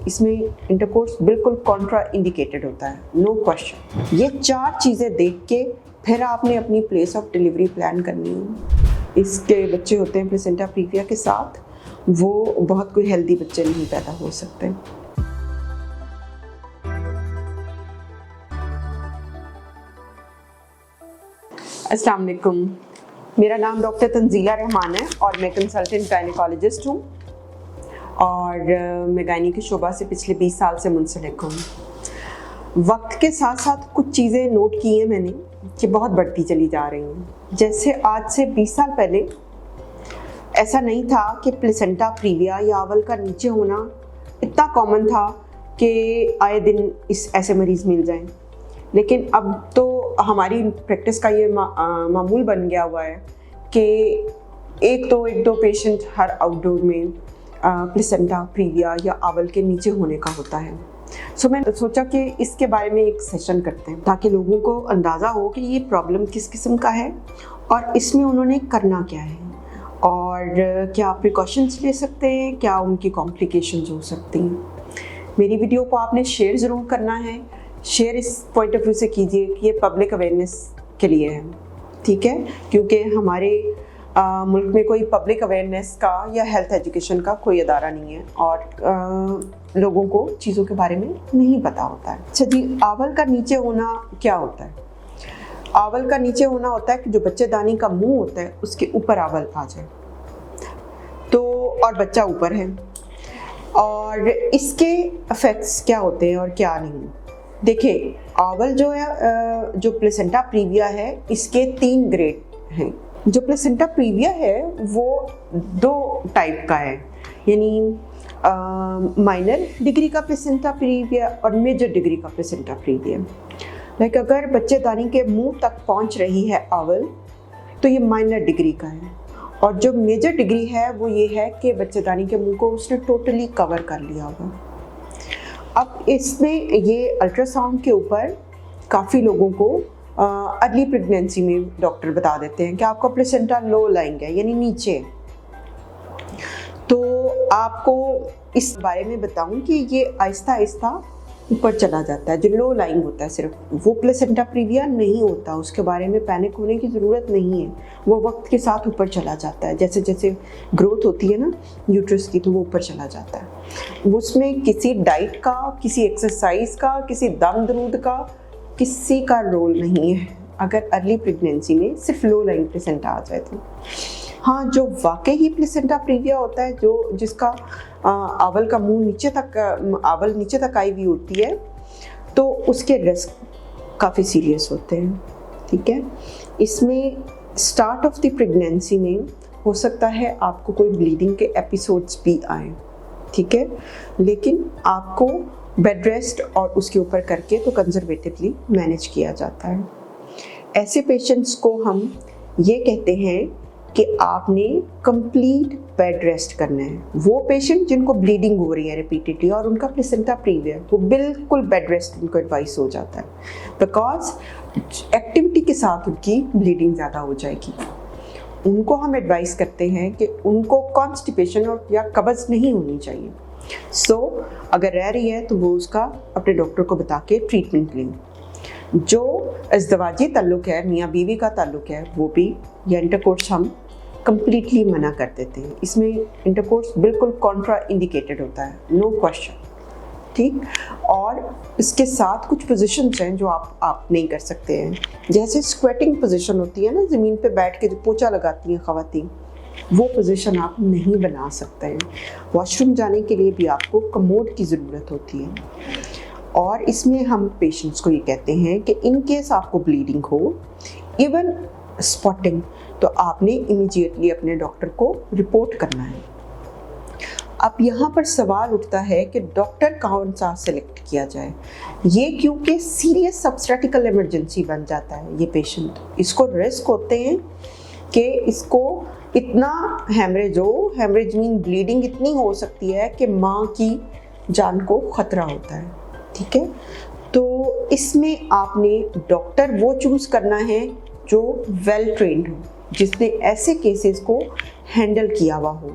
इसमें इंटरकोर्स बिल्कुल Contra indicated होता है, नो क्वेश्चन। ये 4 चीज़ें देख के फिर आपने अपनी प्लेस ऑफ डिलीवरी प्लान करनी है। इसके बच्चे होते हैं प्लेसेंटा प्रीविया के साथ, वो बहुत कोई हेल्दी बच्चे नहीं पैदा हो सकते। अस्सलाम वालेकुम, मेरा नाम डॉक्टर तंजीला रहमान है और मैं कंसल्टेंट गायनेकोलॉजिस्ट हूँ और मैं गायनी के शोबा से पिछले 20 साल से मुंसलिक हूँ। वक्त के साथ साथ कुछ चीज़ें नोट की हैं मैंने कि बहुत बढ़ती चली जा रही हैं। जैसे आज से 20 साल पहले ऐसा नहीं था कि प्लेसेंटा प्रीविया या अवल का नीचे होना इतना कॉमन था कि आए दिन ऐसे मरीज़ मिल जाएं, लेकिन अब तो हमारी प्रैक्टिस का ये मामूल बन गया हुआ है कि एक दो पेशेंट हर आउटडोर में प्लेसेंटा प्रीविया या अवल के नीचे होने का होता है। सो मैं सोचा कि इसके बारे में एक सेशन करते हैं ताकि लोगों को अंदाज़ा हो कि ये प्रॉब्लम किस किस्म का है और इसमें उन्होंने करना क्या है और क्या प्रिकॉशंस ले सकते हैं, क्या उनकी कॉम्प्लिकेशंस हो सकती हैं। मेरी वीडियो को आपने शेयर ज़रूर करना है। शेयर इस पॉइंट ऑफ व्यू से कीजिए कि ये पब्लिक अवेयरनेस के लिए है, ठीक है, क्योंकि हमारे मुल्क में कोई पब्लिक अवेयरनेस का या हेल्थ एजुकेशन का कोई अदारा नहीं है और लोगों को चीज़ों के बारे में नहीं पता होता है। अच्छा जी, अवल का नीचे होना क्या होता है? अवल का नीचे होना होता है कि जो बच्चेदानी का मुंह होता है उसके ऊपर अवल आ जाए तो, और बच्चा ऊपर है, और इसके इफेक्ट्स क्या होते हैं और क्या नहीं। देखिए, अवल जो है, जो प्लेसेंटा प्रीविया है, इसके 3 ग्रेड हैं। जो प्लेसेंटा प्रीविया है वो 2 टाइप का है, यानी माइनर डिग्री का प्लेसेंटा प्रीविया और मेजर डिग्री का प्लेसेंटा प्रीविया। लाइक अगर बच्चेदानी के मुंह तक पहुंच रही है अवल तो ये माइनर डिग्री का है, और जो मेजर डिग्री है वो ये है कि बच्चेदानी के मुंह को उसने टोटली कवर कर लिया होगा। अब इसमें ये अल्ट्रासाउंड के ऊपर काफ़ी लोगों को अर्ली प्रेगनेंसी में डॉक्टर बता देते हैं कि आपका प्लेसेंटा लो लाइंग है, यानी नीचे। तो आपको इस बारे में बताऊं कि ये आहिस्ता आहिस्ता ऊपर चला जाता है। जो लो लाइंग होता है सिर्फ वो प्लेसेंटा प्रीविया नहीं होता, उसके बारे में पैनिक होने की ज़रूरत नहीं है। वो वक्त के साथ ऊपर चला जाता है, जैसे जैसे ग्रोथ होती है ना यूट्रस की, तो वो ऊपर चला जाता है। उसमें किसी डाइट का, किसी एक्सरसाइज का, किसी दम दरूद का किसी का रोल नहीं है अगर अर्ली प्रेगनेंसी में सिर्फ लो लाइंग प्लेसेंटा आ जाए तो। हाँ, जो वाकई ही प्लेसेंटा प्रीविया होता है, जो जिसका अवल का मुंह नीचे तक, अवल नीचे तक आई हुई होती है, तो उसके रिस्क काफ़ी सीरियस होते हैं, ठीक है। इसमें स्टार्ट ऑफ द प्रेगनेंसी में हो सकता है आपको कोई ब्लीडिंग के एपिसोड्स भी आए, ठीक है, लेकिन आपको बेड रेस्ट और उसके ऊपर करके तो कंजर्वेटिवली मैनेज किया जाता है। ऐसे पेशेंट्स को हम ये कहते हैं कि आपने कंप्लीट बेड रेस्ट करना है। वो पेशेंट जिनको ब्लीडिंग हो रही है रिपीटेडली और उनका प्लेसेंटा प्रीविया, वो बिल्कुल बेड रेस्ट उनको एडवाइस हो जाता है, बिकॉज एक्टिविटी के साथ उनकी ब्लीडिंग ज़्यादा हो जाएगी। उनको हम एडवाइस करते हैं कि उनको कॉन्स्टिपेशन और या कब्ज़ नहीं होनी चाहिए। सो अगर रह रही है तो वो उसका अपने डॉक्टर को बता के ट्रीटमेंट लें। जो इज़्दिवाजी ताल्लुक़ है, मियाँ बीवी का ताल्लुक़ है, वो भी या इंटरकोर्स हम कम्प्लीटली मना कर देते हैं। इसमें इंटरकोर्स बिल्कुल कॉन्ट्रा इंडिकेटेड होता है, नो क्वेश्चन, ठीक। और इसके साथ कुछ पोजीशंस हैं जो आप नहीं कर सकते हैं, जैसे स्क्वेटिंग पोजीशन होती है ना, ज़मीन पे बैठ के जो पोछा लगाती हैं ख़वातीन, वो पोजीशन आप नहीं बना सकते हैं। वॉशरूम जाने के लिए भी आपको कमोड की ज़रूरत होती है। और इसमें हम पेशेंट्स को ये कहते हैं कि इन केस आपको ब्लीडिंग हो, इवन स्पॉटिंग, तो आपने इमीडिएटली अपने डॉक्टर को रिपोर्ट करना है। अब यहाँ पर सवाल उठता है कि डॉक्टर कौन सा सेलेक्ट किया जाए। ये क्योंकि सीरियस सबस्टैटिकल इमरजेंसी बन जाता है ये पेशेंट, इसको रिस्क होते हैं कि इसको इतना हेमरेज मीन ब्लीडिंग इतनी हो सकती है कि माँ की जान को ख़तरा होता है, ठीक है। तो इसमें आपने डॉक्टर वो चूज़ करना है जो वेल ट्रेंड हो, जिसने ऐसे केसेस को हैंडल किया हुआ हो।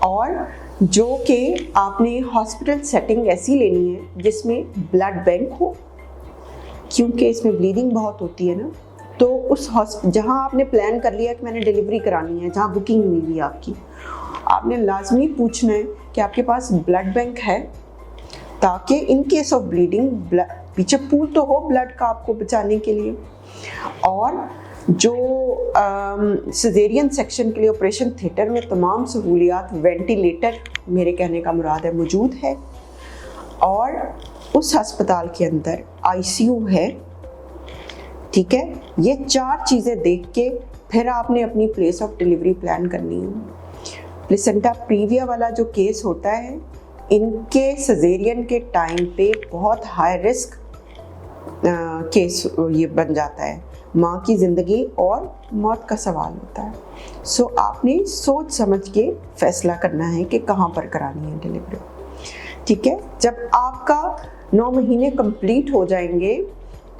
और जो कि आपने हॉस्पिटल सेटिंग ऐसी लेनी है जिसमें ब्लड बैंक हो, क्योंकि इसमें ब्लीडिंग बहुत होती है ना। तो उस जहाँ आपने प्लान कर लिया कि मैंने डिलीवरी करानी है, जहाँ बुकिंग हुई हुई आपकी, आपने लाजमी पूछना है कि आपके पास ब्लड बैंक है, ताकि इन केस ऑफ ब्लीडिंग पीछे पूल तो हो ब्लड का आपको बचाने के लिए। और जो सिजेरियन सेक्शन के लिए ऑपरेशन थिएटर में तमाम सहूलियात, वेंटिलेटर मेरे कहने का मुराद है, मौजूद है, और उस अस्पताल के अंदर आईसीयू है। ठीक है, ये 4 चीज़ें देख के फिर आपने अपनी प्लेस ऑफ डिलीवरी प्लान करनी है। प्लेसेंटा प्रीविया वाला जो केस होता है, इनके सिजेरियन के टाइम पे बहुत हाई रिस्क केस ये बन जाता है, माँ की ज़िंदगी और मौत का सवाल होता है। सो आपने सोच समझ के फैसला करना है कि कहाँ पर करानी है डिलीवरी। ठीक है, जब आपका 9 महीने कंप्लीट हो जाएंगे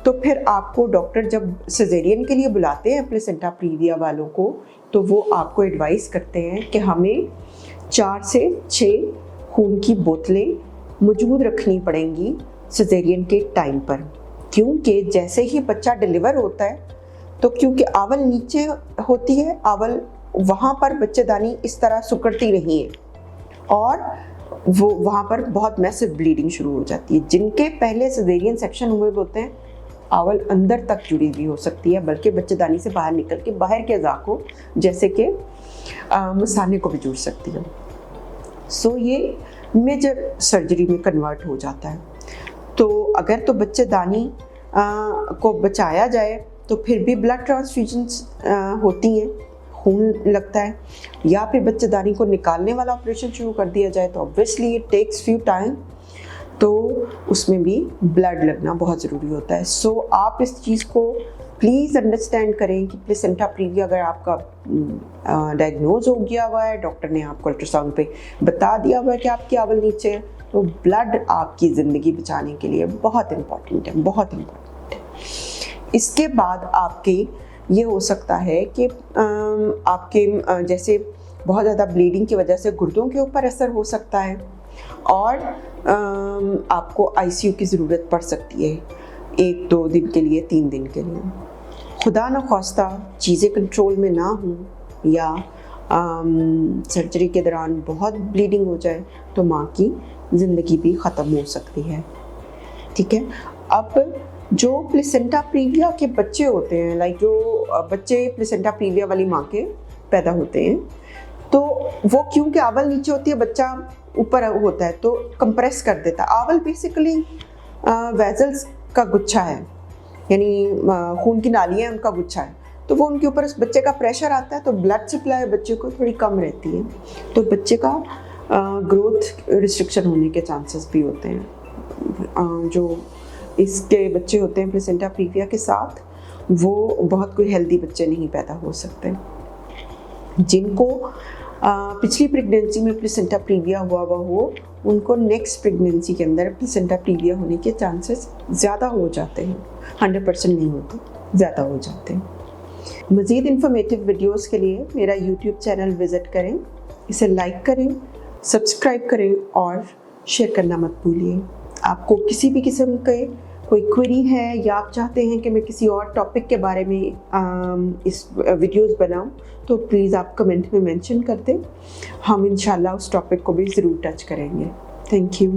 तो फिर आपको डॉक्टर जब सिजेरियन के लिए बुलाते हैं प्लेसेंटा प्रीविया वालों को, तो वो आपको एडवाइस करते हैं कि हमें 4 से 6 खून की बोतलें मौजूद रखनी पड़ेंगी सिजेरियन के टाइम पर, क्योंकि जैसे ही बच्चा डिलीवर होता है तो क्योंकि आवल नीचे होती है, आवल वहाँ पर बच्चेदानी इस तरह सुकड़ती नहीं है और वो वहाँ पर बहुत मैसिव ब्लीडिंग शुरू हो जाती है। जिनके पहले सिजेरियन सेक्शन हुए होते हैं, आवल अंदर तक जुड़ी हुई हो सकती है, बल्कि बच्चेदानी से बाहर निकल के बाहर के अज़ा को, जैसे कि मसाने को भी जुड़ सकती है। सो ये मेजर सर्जरी में कन्वर्ट हो जाता है। तो अगर तो बच्चेदानी को बचाया जाए तो फिर भी ब्लड ट्रांसफ्यूजन्स होती हैं, खून लगता है, या फिर बच्चेदानी को निकालने वाला ऑपरेशन शुरू कर दिया जाए तो obviously it takes few time, तो उसमें भी ब्लड लगना बहुत ज़रूरी होता है। सो आप इस चीज़ को प्लीज़ अंडरस्टैंड करें कि प्लेसेंटा प्रीविया अगर आपका डायग्नोज हो गया हुआ है, डॉक्टर ने आपको अल्ट्रासाउंड पे बता दिया हुआ है कि आपकी आवल नीचे है, तो ब्लड आपकी ज़िंदगी बचाने के लिए बहुत इम्पॉर्टेंट है, बहुत इम्पॉर्टेंट है। इसके बाद आपके ये हो सकता है कि आपके जैसे बहुत ज़्यादा ब्लीडिंग की वजह से गुर्दों के ऊपर असर हो सकता है और आपको आईसीयू की ज़रूरत पड़ सकती है 1-2 दिन के लिए, 3 दिन के लिए। खुदा न ख्वास्ता चीज़ें कंट्रोल में ना हों या सर्जरी के दौरान बहुत ब्लीडिंग हो जाए तो माँ की ज़िंदगी भी ख़त्म हो सकती है। ठीक है, अब जो प्लेसेंटा प्रीविया के बच्चे होते हैं, लाइक जो बच्चे प्लेसेंटा प्रीविया वाली माँ के पैदा होते हैं, तो वो क्योंकि आवल नीचे होती है, बच्चा ऊपर होता है तो कंप्रेस कर देता है। आवल बेसिकली वेजल्स का गुच्छा है, यानी खून की नालियाँ उनका गुच्छा है, तो वो उनके ऊपर उस बच्चे का प्रेशर आता है तो ब्लड सप्लाई बच्चे को थोड़ी कम रहती है, तो बच्चे का ग्रोथ रिस्ट्रिक्शन होने के चांसेस भी होते हैं। जो इसके बच्चे होते हैं प्लेसेंटा प्रीविया के साथ, वो बहुत कोई हेल्दी बच्चे नहीं पैदा हो सकते। जिनको पिछली प्रेगनेंसी में प्लेसेंटा प्रीविया हुआ हो, उनको नेक्स्ट प्रेगनेंसी के अंदर प्लेसेंटा प्रीविया होने के चांसेस ज़्यादा हो जाते हैं, 100% नहीं होते, ज़्यादा हो जाते हैं। मज़ीद इन्फॉर्मेटिव वीडियोस के लिए मेरा यूट्यूब चैनल विज़िट करें, इसे लाइक करें, सब्सक्राइब करें और शेयर करना मत भूलिए। आपको किसी भी किस्म के कोई क्वेरी है या आप चाहते हैं कि मैं किसी और टॉपिक के बारे में इस वीडियोस बनाऊं, तो प्लीज़ आप कमेंट में मेंशन कर दें, हम इंशाल्लाह उस टॉपिक को भी ज़रूर टच करेंगे। Thank you.